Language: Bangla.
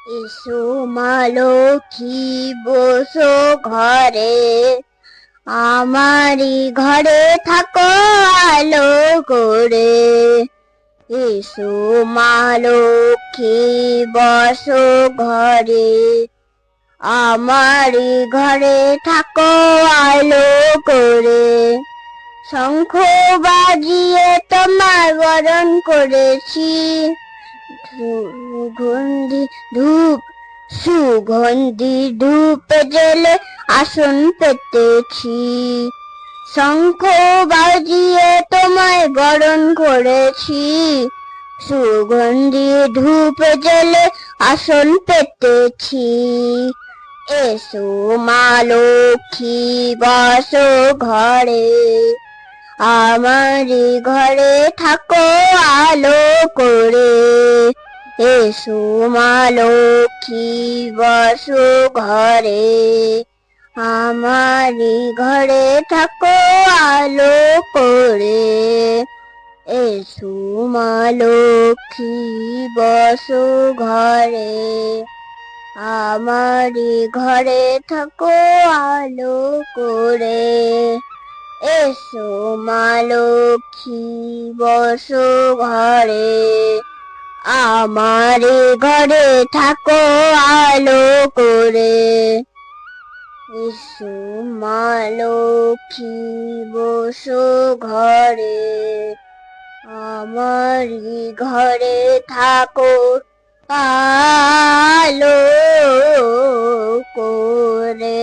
এসো মা লক্ষ্মী বসো ঘরে, আমারই ঘরে থাকো আলো করে। এসো মা লক্ষ্মী বসো ঘরে, আমারই ঘরে থাকো আলো করে। শঙ্খ বাজিয়ে তোমার বরণ করেছি, সুগন্ধি ধূপ সুগন্ধি ধূপ জেলে আসন পেতেছি। শঙ্খ বাজিয়ে তোমায় বরণ করেছি, সুগন্ধি ধূপ জেলে আসন পেতেছি। এসো মা লক্ষ্মী বসো ঘরে, আমারই ঘরে থাকো আলো করে। এসো মা লক্ষ্মী বসো ঘরে, আমারই ঘরে থাকো আলো করে। এসো মা লক্ষ্মী বসো ঘরে, আমারই ঘরে থাকো আলো করে। এসো মা লক্ষ্মী বসো ঘরে, আমারই ঘরে থাকো আলো করে। এসো মা লক্ষ্মী বসো ঘরে, আমারই ঘরে থাকো আলো করে।